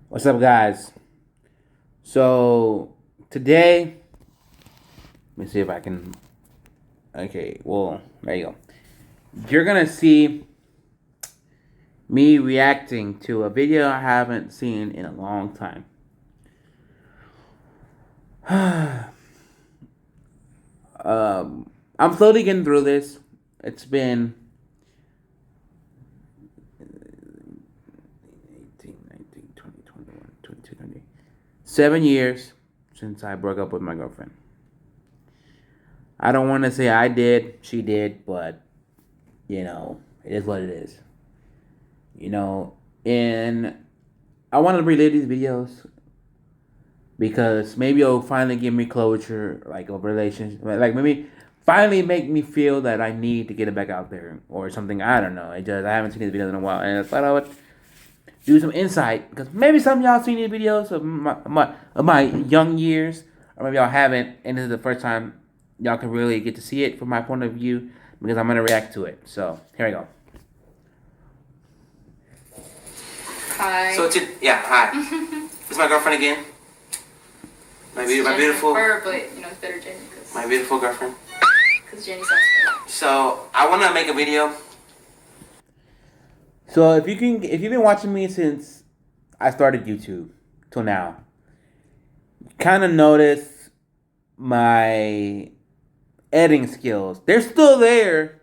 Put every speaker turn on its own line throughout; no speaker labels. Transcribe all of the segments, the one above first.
What's up, guys? So today, let me see if I can. Okay, well, there you go. You're gonna see me reacting to a video I haven't seen in a long time. I'm slowly getting through this. It's been 18, 19, 20, 21, 22, 23, 7 years since I broke up with my girlfriend. I don't want to say I did, she did, but it is what it is. You know, and I want to relive these videos because maybe it'll finally give me closure, like a relationship, like maybe finally make me feel that I need to get it back out there or something. I don't know. I haven't seen these videos in a while, and I thought I would do some insight because maybe some of y'all seen these videos of my young years, or maybe y'all haven't, and this is the first time y'all can really get to see it from my point of view because I'm gonna react to it. So here we go.
Hi.
Hi. This is my girlfriend again. My beautiful.
Her, but it's better Jenny.
My beautiful girlfriend.
Because Jenny sounds better.
So I want to make a video.
So if you've been watching me since I started YouTube till now, kind of notice my editing skills. They're still there.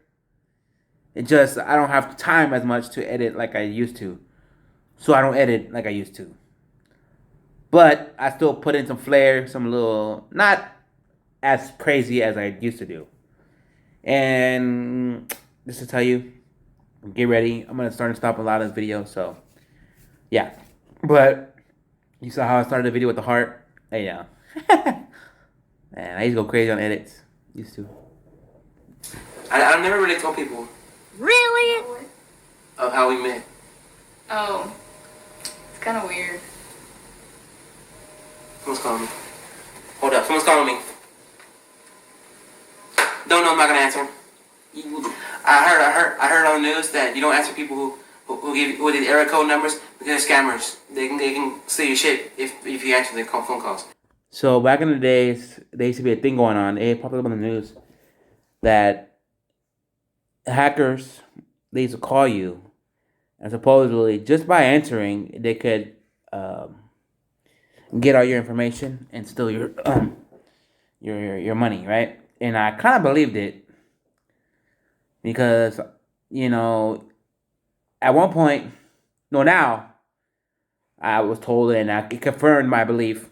It just I don't have time as much to edit like I used to, so I don't edit like I used to. But I still put in some flair, some little not as crazy as I used to do. And just to tell you, get ready. I'm gonna start and stop a lot of this video. So yeah, but you saw how I started the video with the heart. Hey, yeah. Man, I used to go crazy on edits. Used to.
I never really told people
Really?
of how we met.
Oh. It's kind of weird.
Someone's calling me. Hold up, someone's calling me. Don't know, I'm not gonna answer. I heard on the news that you don't answer people who give area code numbers because they're scammers. They can steal your shit if you answer their phone calls.
So back in the days, there used to be a thing going on. It popped up on the news that hackers they used to call you, and supposedly just by answering, they could get all your information and steal your money, right? And I kind of believed it because at one point, no, now I was told and it confirmed my belief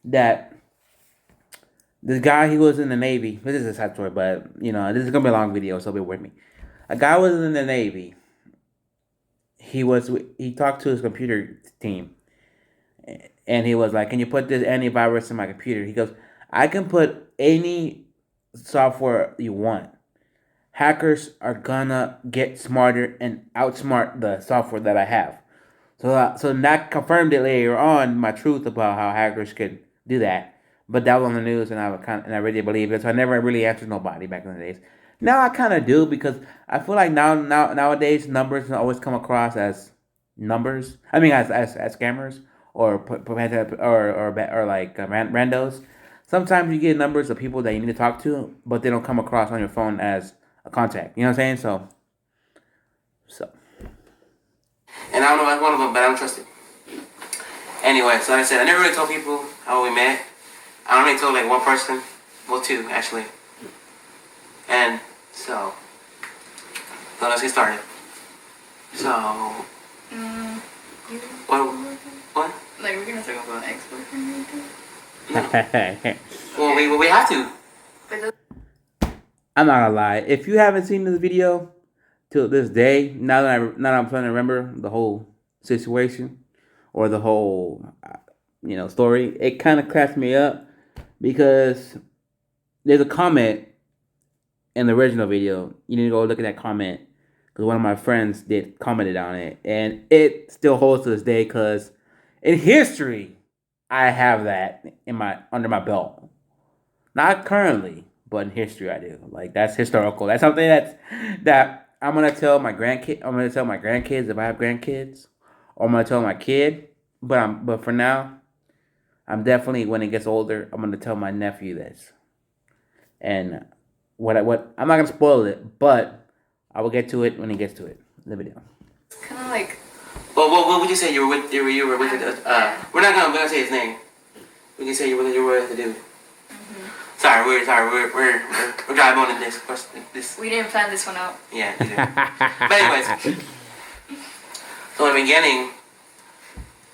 that this guy he was in the Navy. This is a sad story, but this is gonna be a long video, so bear with me. A guy was in the Navy. He talked to his computer team, and he was like, "Can you put this antivirus in my computer?" He goes, "I can put any software you want. Hackers are gonna get smarter and outsmart the software that I have." So that confirmed it later on my truth about how hackers could do that. But that was on the news, and I really believe it. So I never really answered nobody back in the days. Now I kind of do because I feel like nowadays numbers always come across as numbers. I mean, as scammers or like randos. Sometimes you get numbers of people that you need to talk to, but they don't come across on your phone as a contact. You know what I'm saying? So.
And I don't know about one of them, but I don't trust it. Anyway, so like I said, I never really told people how we met. I only told like one person, well, two actually. And so let's get started. So, what?
Like, we're going to talk about ex-boyfriend or anything?
No. Well, we have to.
I'm not gonna lie. If you haven't seen this video till this day, now that I'm trying to remember the whole situation or the whole story, it kind of cracks me up because there's a comment in the original video. You need to go look at that comment because one of my friends did commented on it, and it still holds to this day because in history I have that under my belt. Not currently, but in history I do. Like that's historical. That's something that I'm gonna tell my grandkid. I'm gonna tell my grandkids if I have grandkids, or I'm gonna tell my kid. but for now, I'm definitely when it gets older, I'm gonna tell my nephew this. And what I'm not gonna spoil it, but I will get to it when he gets to it. The video.
It's kind of like.
Well, what would you say you were with? You were with. We're not gonna say his name. We can say you were with the dude. Sorry, we're driving on in this question. This.
We didn't plan this one out.
Yeah. But anyways, so in the beginning,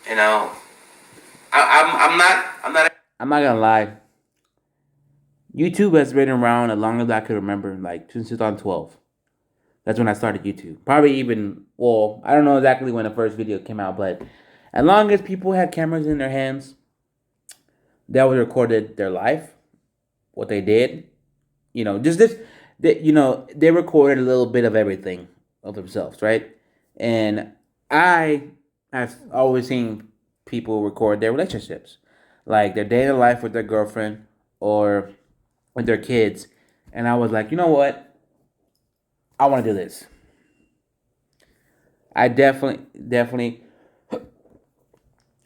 you know, I'm not.
I'm not gonna lie. YouTube has been around as long as I could remember, like since 2012. That's when I started YouTube. Probably even, well, I don't know exactly when the first video came out, but as long as people had cameras in their hands, that was recorded their life, what they did, just this, they recorded a little bit of everything of themselves, right? And I have always seen people record their relationships, like their day in life with their girlfriend or with their kids. And I was like, you know what? I want to do this. I definitely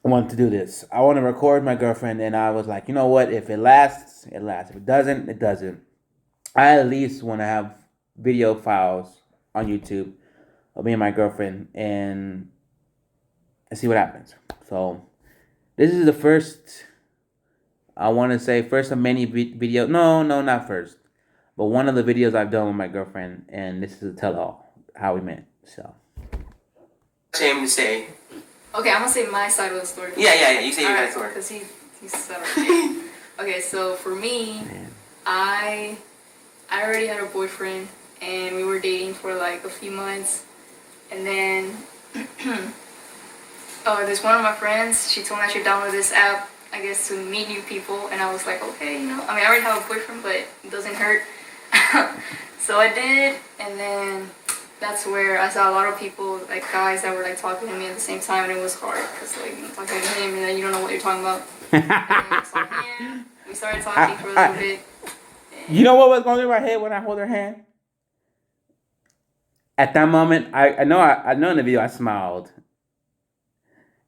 want to do this. I want to record my girlfriend, and I was like, you know what? If it lasts, it lasts. If it doesn't, it doesn't. I at least want to have video files on YouTube of me and my girlfriend and see what happens. So this is the first, I want to say, first of many videos. No, not first. But one of the videos I've done with my girlfriend, and this is a tell-all, how we met, so.
Shame to say.
Okay, I'm gonna say my side of the story.
Yeah. You say your
Alright,
story.
because he's set up. Okay, so for me, I already had a boyfriend, and we were dating for like a few months, and then there's one of my friends. She told me I should download this app, I guess, to meet new people, and I was like, okay, I mean, I already have a boyfriend, but it doesn't hurt. So I did, and then that's where I saw a lot of people, like guys that were like talking to me at the same time, and it was hard because like I'm talking to him and then you don't know what you're talking about. And then I saw him, we started talking for a little bit.
You know what was going through my head when I hold her hand? At that moment, I know in the video I smiled,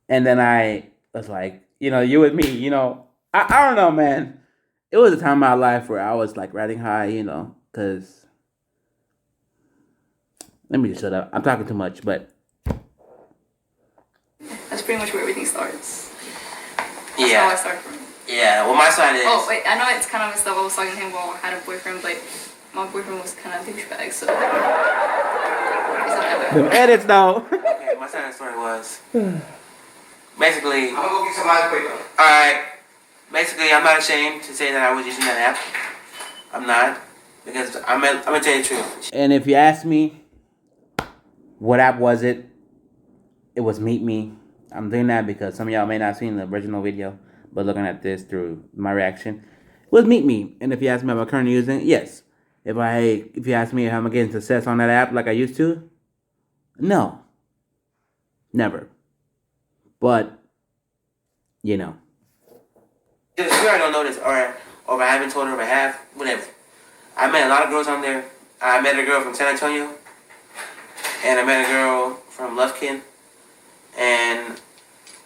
and then I was like, you with me, I don't know, man. It was a time in my life where I was like riding high, because let me just shut up. I'm talking too much, but
That's pretty much where everything starts. That's
Yeah.
how I started from.
Yeah. Well, my side is.
Oh wait, I know it's kind of messed up. I was talking to him while I had a boyfriend, but my boyfriend was kind of a douchebag, so it's not that
the
bad.
edits though.
Okay, my side of the story was basically.
I'm gonna go get some ice quick.
Alright. Basically, I'm not ashamed to say that I was using that app. I'm not. Because I'm gonna tell you the truth.
And if you ask me, what app was it? It was Meet Me. I'm doing that because some of y'all may not have seen the original video, but looking at this through my reaction, it was Meet Me. And if you ask me if I'm currently using it, yes. If you ask me if I'm getting success on that app like I used to, no. Never. But,
If you already don't know this, or if I haven't told her, if I have, whatever. I met a lot of girls on there. I met a girl from San Antonio, and I met a girl from Lufkin, and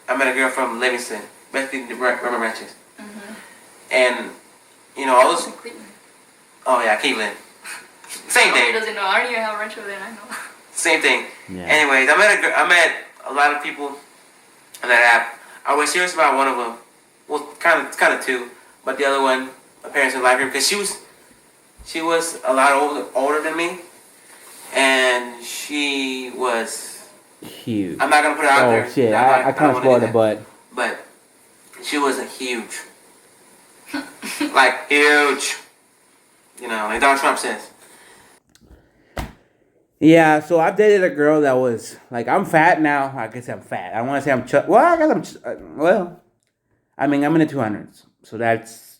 I met a girl from Livingston, basically the River Ranches. And, all those.
Cleveland.
Oh, yeah, Cleveland. Same
Nobody
thing.
doesn't know. I don't even have a ranch over there, and I know.
Same thing.
Yeah.
Anyways, I met a lot of people on that app. I was serious about one of them. Well, kind of two, but the other one, my parents didn't like her because she was a lot older than me, and she was.
Huge.
I'm not gonna put it out there.
Oh shit!
I
I kind of spoiled it, but
But she was a huge, like huge. Like Donald Trump says.
yeah. So I dated a girl that was like, I'm fat now. I guess I'm fat. I want to say I'm well, I guess I'm I'm in the 200s, so that's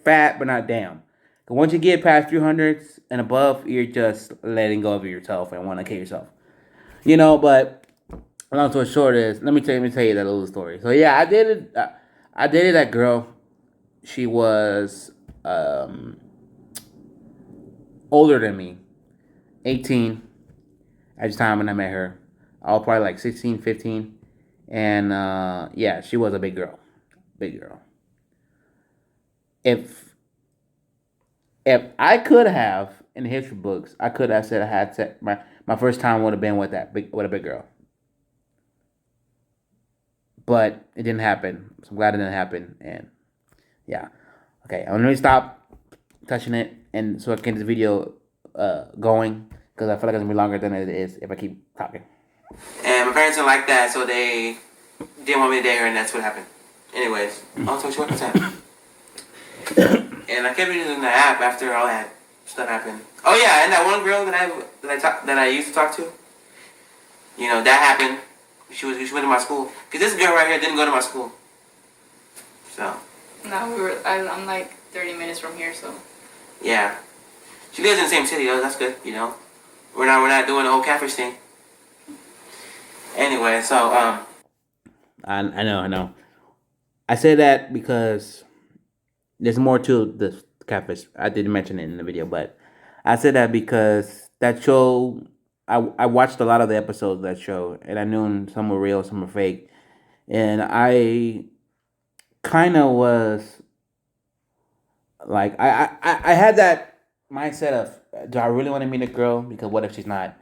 fat, but not damn. But once you get past 300s and above, you're just letting go of yourself and want to kill yourself. But long story short is, let me tell you that little story. So yeah, I dated that girl. She was older than me, 18 at the time when I met her. I was probably like 16, 15. and yeah, she was a big girl, big girl. If I could have in the history books, I could have said I had my first time would have been with a big girl, but it didn't happen. So I'm glad it didn't happen, and yeah, okay, I'm gonna stop touching it, and so I can get this video going because I feel like it's gonna be longer than it is if I keep talking.
And my parents didn't like that, so they didn't want me to date her, and that's what happened. Anyways, also short time. And I kept using the app after all that stuff happened. Oh yeah, and that one girl that I used to talk to, you know, that happened. She went to my school. Cause this girl right here didn't go to my school. So.
No, I'm like 30 minutes from here, so.
Yeah. She lives in the same city though. That's good. You know, we're not doing the whole catfish thing. Anyway, so
I know. I say that because there's more to the catfish. I didn't mention it in the video, but I said that because that show, I watched a lot of the episodes of that show, and I knew some were real, some were fake, and I kind of was like, I had that mindset of, do I really want to meet a girl? Because what if she's not?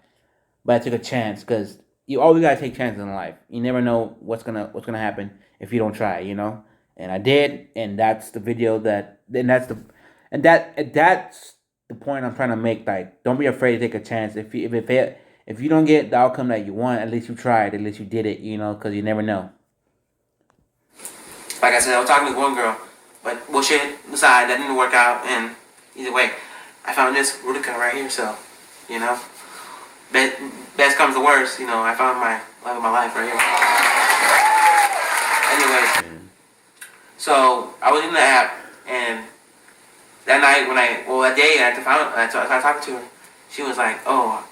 But I took a chance because you always gotta take chances in life. You never know what's gonna happen if you don't try, you know. And I did, and that's the video that's the point I'm trying to make. Like, don't be afraid to take a chance. If you don't get the outcome that you want, at least you tried. At least you did it, you know, because you never know.
like I said, I was talking to one girl, but bullshit aside, that didn't work out. And either way, I found this Rudica right here. So, you know, best comes to worst. You know, I found my love of my life right here. Anyways, so I was in the app, and that night that day I talked to her, she was like, "Oh,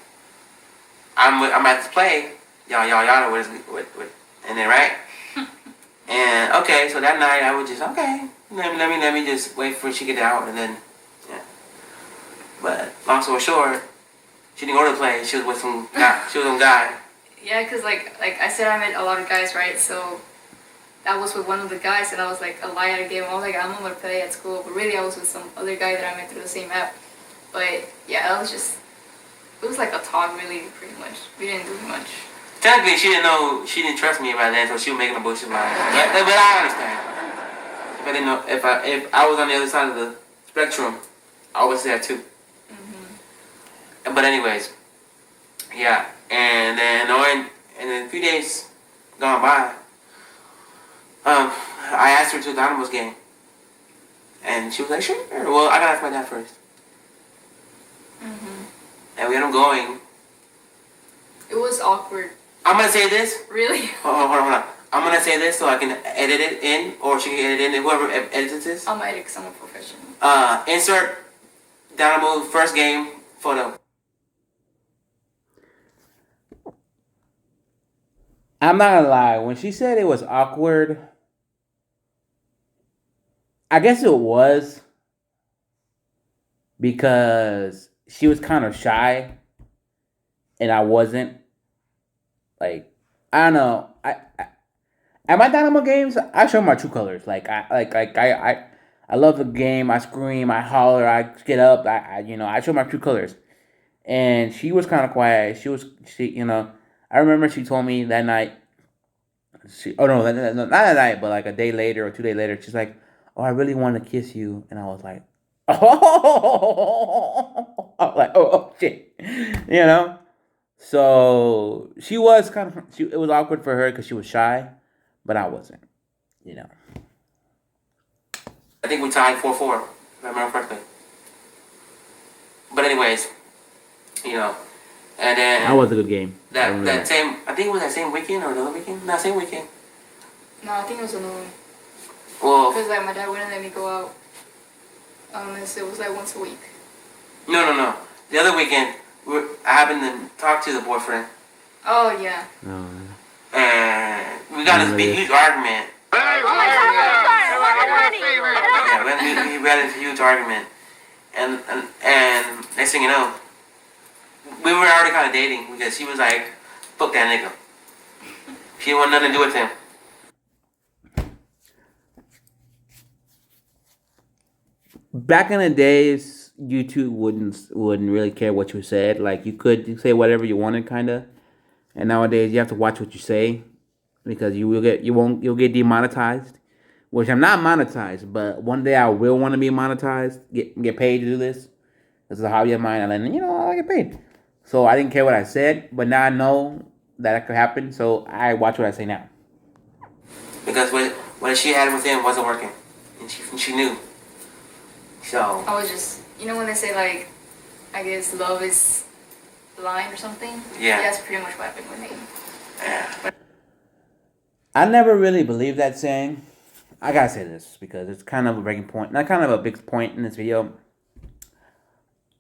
I'm at this play, y'all know what, and then right." And okay, so that night I was just okay. Let me just wait for she get out, and then yeah. But long story short, she didn't go to the play. She was with some guy. She was some guy.
Yeah, cause like I said, I met a lot of guys, right? So I was with one of the guys, and I was like a lie at a game. I was like, I'm gonna play at school, but really I was with some other guy that I met through the same app. But yeah, it was like a talk, really, pretty much. We didn't do much.
Technically, she didn't trust me about that, so she was making a bullshit lie. But I understand. If I didn't know, if I was on the other side of the spectrum, I would say that too. Mm-hmm. But anyways, yeah, and then a few days gone by, I asked her to the Dynamos game, and she was like, "Sure." Well, I gotta ask my dad first.
Mm-hmm.
And we ended up going.
It was awkward.
I'm gonna say this.
Really?
Hold on. I'm gonna say this so I can edit it in, or she can edit it in. Whoever edits this.
I'm edit because I'm a professional.
Insert Dynamo first game photo.
I'm not gonna lie. When she said it was awkward, I guess it was because she was kind of shy, and I wasn't. Like, I don't know. I at my Dynamo games, I show my true colors. I love the game. I scream. I holler. I get up. I show my true colors. And she was kind of quiet. I remember she told me that night. Not that night, but like a day later or 2 days later, she's like, "Oh, I really want to kiss you," and I was like, "Oh," I was like, "Oh shit," you know. So she was it was awkward for her because she was shy, but I wasn't, you know.
I think we tied 4-4, if I remember correctly. But anyways, you know, and then
That was a good game.
I think it was that same weekend or another weekend. No, same weekend.
No, I think it was another one.
Well,
Because like my dad wouldn't let me go out unless it was like once a week.
no. The other weekend, I happened to talk to the boyfriend,
Oh yeah.
No.
and we got this big, huge argument.
Oh my God,
Yeah, we had this huge argument, and next thing you know, we were already kind of dating because she was like, "Fuck that nigga," She didn't want nothing to do with him.
Back in the days, YouTube wouldn't really care what you said. Like you could say whatever you wanted, kind of. And nowadays, you have to watch what you say because you'll get demonetized. Which I'm not monetized, but one day I will want to be monetized, get paid to do this. This is a hobby of mine, and then I get paid. So I didn't care what I said, but now I know that could happen. So I watch what I say now.
Because what she had with him wasn't working, and she knew. So
I was just, when they say like, I guess love is blind or something.
Yeah.
That's pretty much what happened with me.
yeah,
I never really believed that saying. I gotta say this because it's kind of a breaking point, not kind of a big point in this video.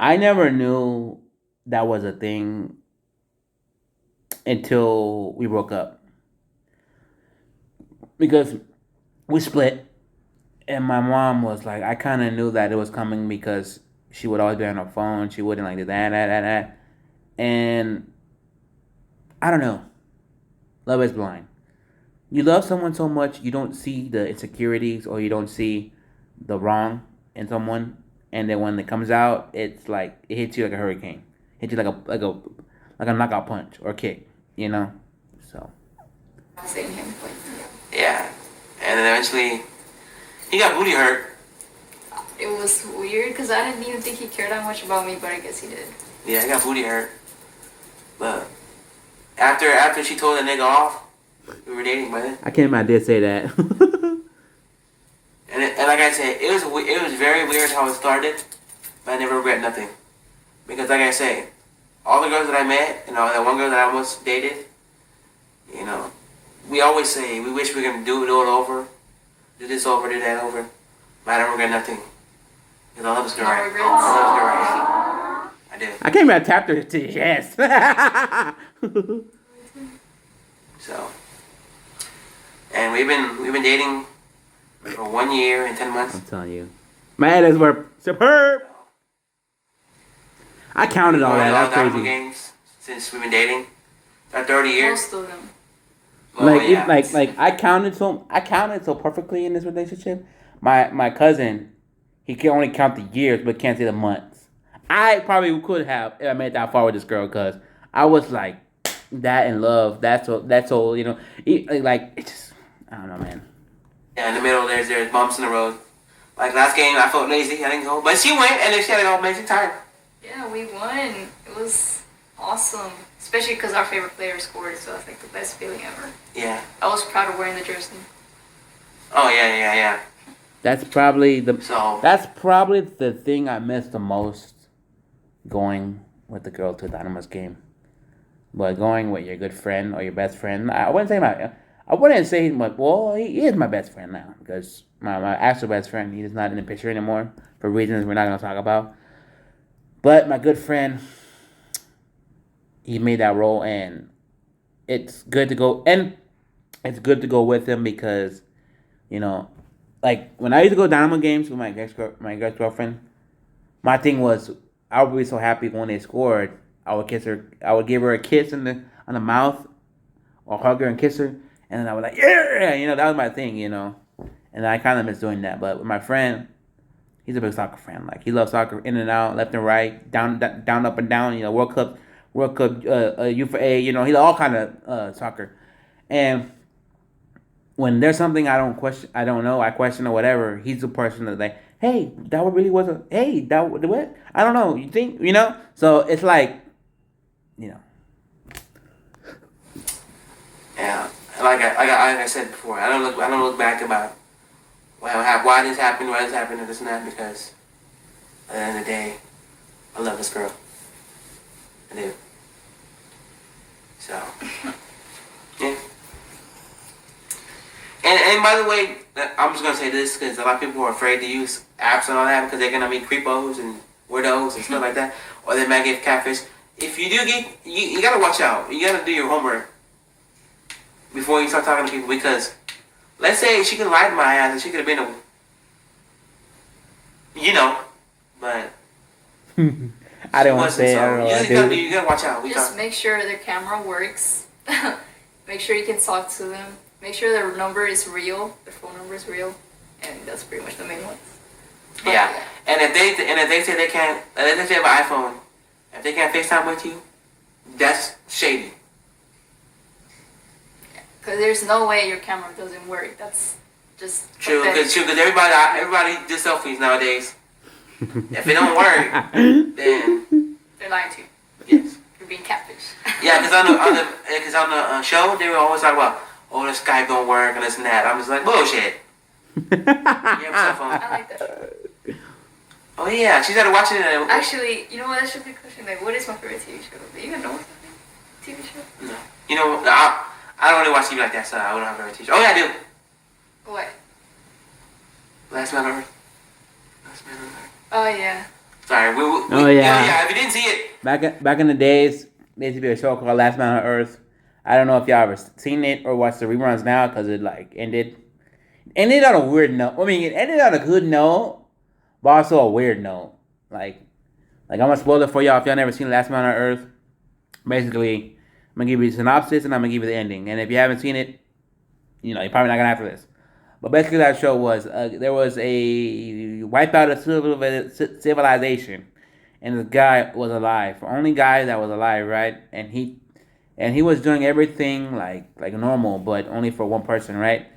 I never knew that was a thing until we broke up. Because we split, and my mom was like, I kind of knew that it was coming because she would always be on her phone. She wouldn't like do that. And I don't know. Love is blind. You love someone so much, you don't see the insecurities or you don't see the wrong in someone. And then when it comes out, it's like it hits you like a hurricane. Hits you like a knockout punch or kick, So
Same him, but
yeah. And then eventually, he got booty hurt.
it was weird because I didn't even think he cared that much about me, but I guess he did.
Yeah, he got booty hurt. But after she told the nigga off, we were dating, brother.
I can't imagine I did say that.
And like I said, it was very weird how it started, but I never regret nothing. Because like I say, all the girls that I met, that one girl that I almost dated, we always say we wish we could do it over, do this over, do that over. But I don't regret nothing. Because I love this girl.
No
Right?
regrets?
I love this girl right. I do.
I can't even tap her to yes.
So, and we've been dating for 1 year and 10 months.
I'm telling you, my edits were superb. I counted all that. That's
Diamond
crazy.
games since we've been dating. About 30 years.
Most of them.
I counted so perfectly in this relationship. My cousin, he can only count the years but can't say the months. I probably could have if I made that far with this girl because I was like that in love. That's so like it's just I don't know, man.
Yeah, in the middle there's bumps in the road. Like last game, I felt lazy. I didn't go, but she went and then she had an amazing time.
Yeah, we won. It was awesome. Especially because our favorite player scored, so it's like the best feeling ever.
Yeah.
I was proud of wearing the jersey.
Oh yeah.
That's probably the thing I miss the most. Going with the girl to a Dynamo's game, but going with your good friend or your best friend, I wouldn't say he's my. Well, he is my best friend now because my actual best friend, he is not in the picture anymore for reasons we're not gonna talk about. But my good friend, he made that role, and it's good to go. And it's good to go with him because, like when I used to go to Dynamo games with my ex girlfriend, my thing was I would be so happy when they scored. I would kiss her. I would give her a kiss on the mouth, or hug her and kiss her, and then I would like that was my thing, And I kind of miss doing that. But with my friend, he's a big soccer fan. Like he loves soccer, in and out, left and right, down, up and down. World Cup, U for A. He all kind of soccer. And when there's something I don't know, I question or whatever. He's the person that's like, hey, that really was that what? I don't know. You think So it's like,
Yeah. Like I said before, I don't look back about why this happened, and this and that, because at the end of the day, I love this girl. I do. So, yeah. And by the way, I'm just gonna say this because a lot of people are afraid to use apps and all that because they're gonna meet creepos and weirdos and stuff like that, or they might get catfish. If you do you gotta watch out. You gotta do your homework before you start talking to people, because let's say she could lie to my ass and she could have been but
I didn't want to say it. I don't know what I do.
You gotta watch out.
Just make sure their camera works. Make sure you can talk to them. Make sure their number is real. Their phone number is real, and that's pretty much the main ones. But,
Yeah, and if they say they can't, let's say they have an iPhone, if they can't FaceTime with you, that's shady.
Because there's no way your camera doesn't work. That's just
True,
pathetic.
because everybody do selfies nowadays. If it don't work, then
They're lying to you.
yes.
You're being catfish.
Yeah, because on the show they were always talk about, oh, the Skype don't work and this and that. I'm just like, bullshit. You have a cell phone.
I like that show.
Oh yeah, she started watching it.
Actually, you know what? That should be a question. Like, what is my favorite TV show? Do you even know what's my favorite TV show?
No. You know, I don't really watch TV like that, so I don't have a teacher. Oh yeah, I do.
What?
Last Man on Earth. Last Man on Earth.
Oh yeah.
Sorry,
Oh, yeah.
yeah. If you didn't see it,
Back in the days, there used to be a show called Last Man on Earth. I don't know if y'all ever seen it or watched the reruns now because it like ended on a weird note. I mean, it ended on a good note, but also a weird note. Like I'm gonna spoil it for y'all if y'all never seen Last Man on Earth. Basically, I'm gonna give you the synopsis and I'm gonna give you the ending. And if you haven't seen it, you know you're probably not gonna after this. But basically, that show was there was a wipeout of civilization, and this guy was alive, the only guy that was alive, right? And he was doing everything like normal, but only for one person, right?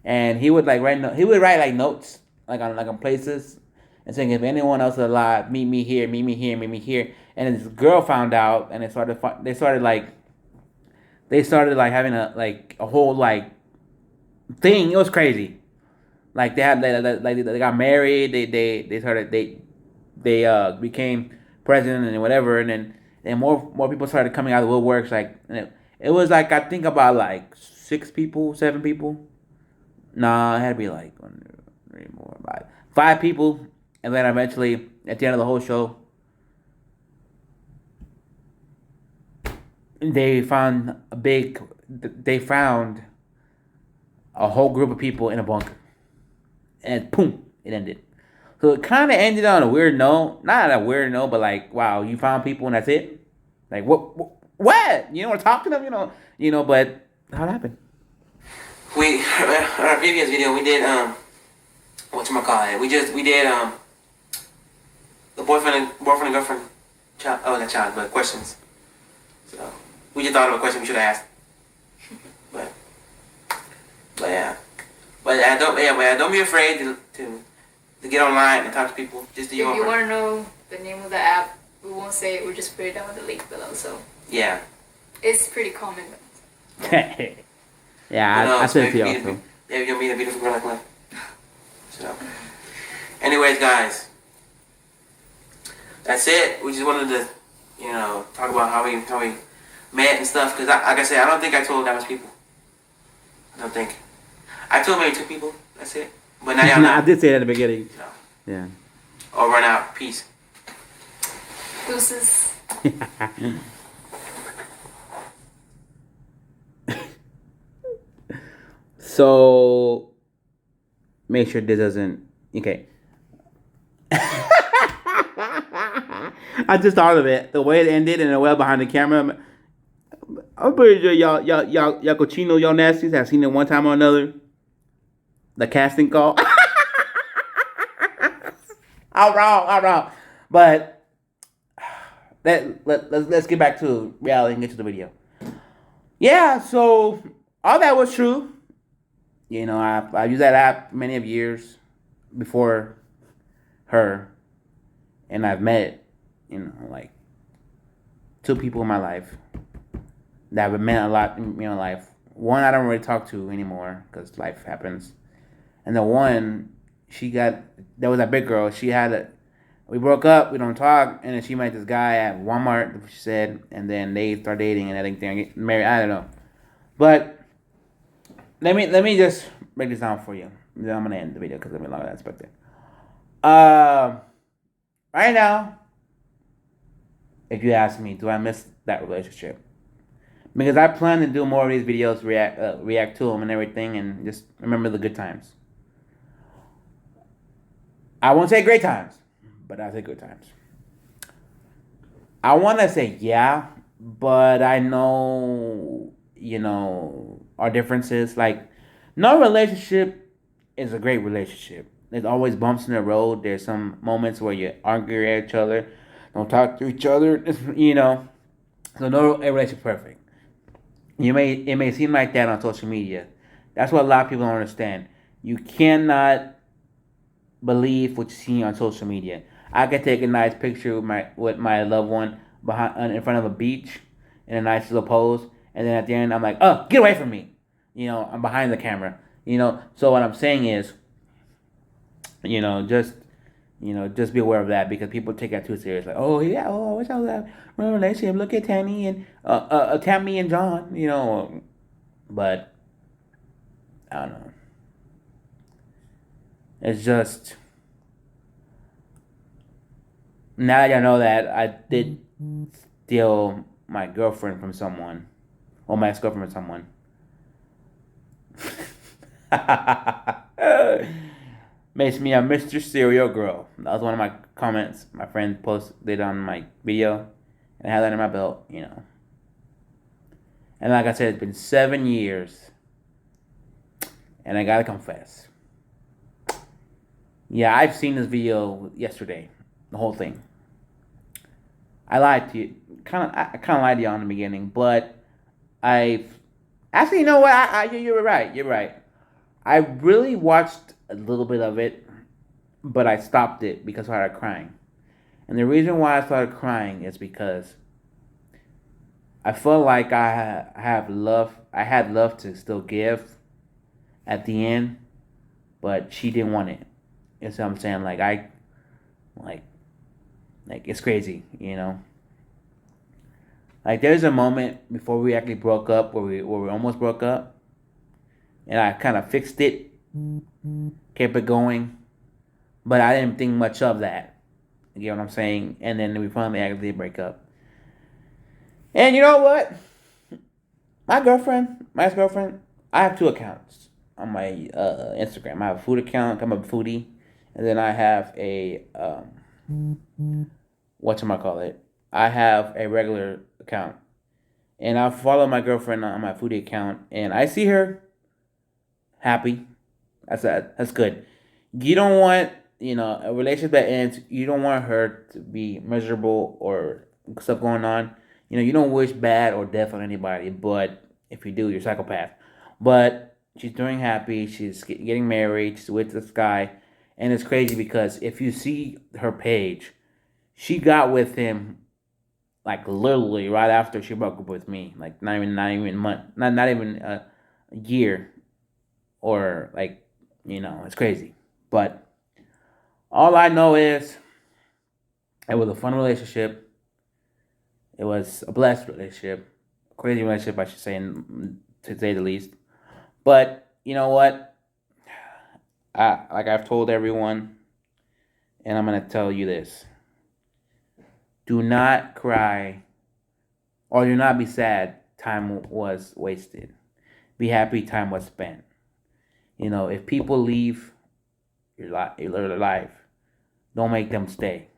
And he would write like notes on places, and saying if anyone else is alive, meet me here, meet me here, meet me here. And this girl found out, and they started having a whole thing. It was crazy. Like they got married. They became president and whatever. And then more people started coming out of the woodworks. It was I think about 6 people, 7 people. Nah, it had to be 3 more, 5 people. And then eventually at the end of the whole show, they found a whole group of people in a bunker, and boom, it ended. So it kind of ended on a weird note, not a weird note, but wow, you found people and that's it. What? You don't want to talk to them, But how'd it happen?
we on our previous video we did whatchamacallit. We did the boyfriend and girlfriend child. Oh, not child, but questions. So we just thought of a question we should have asked. But yeah. But don't be afraid to get online and talk to people. Just do your
If you
homework.
want to know the name of the app, we won't say it. We'll just put it down with the link below. So
Yeah.
it's pretty common.
Yeah, I said it to y'all too.
Yeah, you'll meet a beautiful girl like mine. So, anyways, guys, that's it. We just wanted to, talk about how we met and stuff. Cause like I said, I don't think I told that much people. I don't think. I told maybe 2 people. That's it. But now y'all know.
I did say that at the beginning.
No.
Yeah.
Over and out. Peace.
Deuces.
So make sure this doesn't. Okay. I just thought of it. The way it ended and the way behind the camera. I'm pretty sure y'all cochino, y'all nasties have seen it one time or another. The casting call. I'm wrong. But let's get back to reality and get to the video. Yeah, so all that was true. I used that app many of years before her, and I've met 2 people in my life that have meant a lot in my life. One I don't really talk to anymore because life happens, and the one there was a big girl. We broke up. We don't talk, and then she met this guy at Walmart. She said, and then they start dating, and I think they're getting married. I don't know, but. Let me just break this down for you. Then I'm gonna end the video because I've been longer than expected. Right now, if you ask me, do I miss that relationship? Because I plan to do more of these videos, react to them and everything, and just remember the good times. I won't say great times, but I'll say good times. I want to say yeah, but I know our differences. Like, no relationship is a great relationship. There's always bumps in the road. There's some moments where you argue at each other, don't talk to each other. So no relationship perfect. It may seem like that on social media. That's what a lot of people don't understand. You cannot believe what you see on social media. I could take a nice picture with my loved one behind in front of a beach in a nice little pose, and then at the end I'm like, "Oh, get away from me!" I'm behind the camera. So what I'm saying is, just just be aware of that because people take that too serious. Like, oh yeah, oh I wish I was in a relationship. Look at Tammy and John. But I don't know. It's just now that I know that I did steal my girlfriend from someone, or my ex girlfriend from someone. Makes me a Mr. Serial Girl. That was one of my comments. My friend posted on my video, and I had that in my belt. And like I said, it's been 7 years, and I gotta confess. Yeah, I've seen this video yesterday, the whole thing. I lied to you, I kind of lied to you in the beginning, but I've actually, you know what? You're right. You're right. I really watched a little bit of it, but I stopped it because I started crying. And the reason why I started crying is because I felt like I have love. I had love to still give at the end, but she didn't want it. You know what I'm saying? Like, it's crazy. Like there's a moment before we actually broke up where we almost broke up, and I kind of fixed it, kept it going, but I didn't think much of that. You get what I'm saying? And then we finally actually did break up. And you know what? My ex-girlfriend, I have two accounts on my Instagram. I have a food account, I'm a foodie, and then I have a whatchamacallit. I have a regular account. And I follow my girlfriend on my foodie account, and I see her happy. That's good. You don't want a relationship that ends. You don't want her to be miserable or stuff going on. You don't wish bad or death on anybody. But if you do, you're a psychopath. But she's doing happy. She's getting married. She's with this guy, and it's crazy because if you see her page, she got with him like literally right after she broke up with me. Like not even a month, not even a year, or like it's crazy. But all I know is it was a fun relationship. It was a blessed relationship, a crazy relationship, I should say, to say the least. But you know what? I've told everyone, and I'm gonna tell you this: do not cry, or do not be sad. Time was wasted. Be happy. Time was spent. If people leave your life, don't make them stay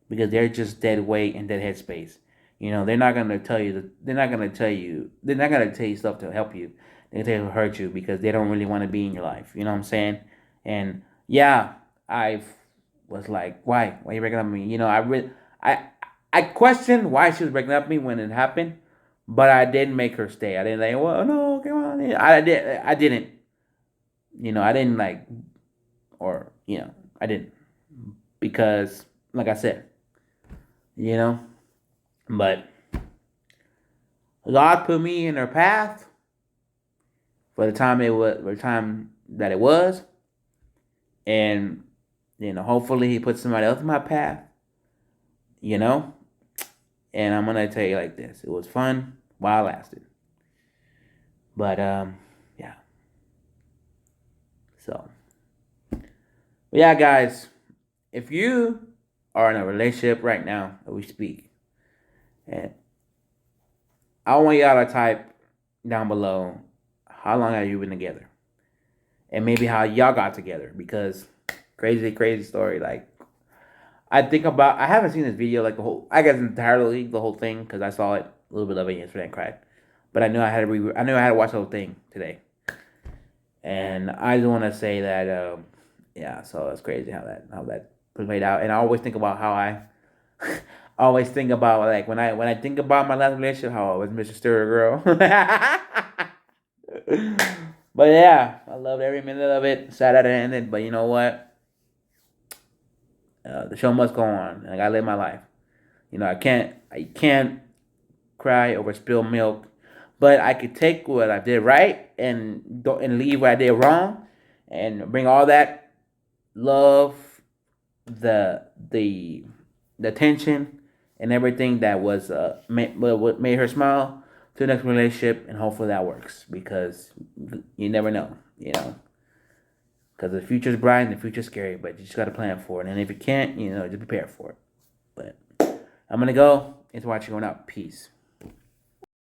because they're just dead weight and dead headspace. They're not gonna tell you. They're not gonna tell you. They're not gonna tell you stuff to help you. They're gonna tell you to hurt you because they don't really want to be in your life. You know what I'm saying? And yeah, I was like, why? Why are you breaking up with me? I questioned why she was breaking up with me when it happened, but I didn't make her stay. I didn't like, well, no, come on. I didn't. I didn't like, or I didn't because, like I said, you know. But God put me in her path for the time that it was, and hopefully He put somebody else in my path. And I'm gonna tell you like this: it was fun while it lasted. But yeah. So, but yeah, guys, if you are in a relationship right now that we speak, and I want y'all to type down below how long have you been together, and maybe how y'all got together, because crazy story. Like, I haven't seen this video like the whole, I guess entirely the whole thing, because I saw it a little bit of it yesterday and cried. but I knew I had to I knew I had to watch the whole thing today, and I just want to say that yeah, so it's crazy how that played out, and I always think about how I always think about like when I think about my last relationship, how I was Mr. Stereo Girl. But yeah, I loved every minute of it. Sad that it ended, but you know what? The show must go on, and I gotta live my life. You know, I can't cry over spilled milk, but I could take what I did right and leave what I did wrong, and bring all that love, the the the attention, and everything that was what made her smile to the next relationship, and hopefully that works because you never know, you know. Because the future's bright and the future's scary, but you just got to plan for it. And if you can't, you know, just prepare for it. But I'm going to go. It's watching going out. Peace.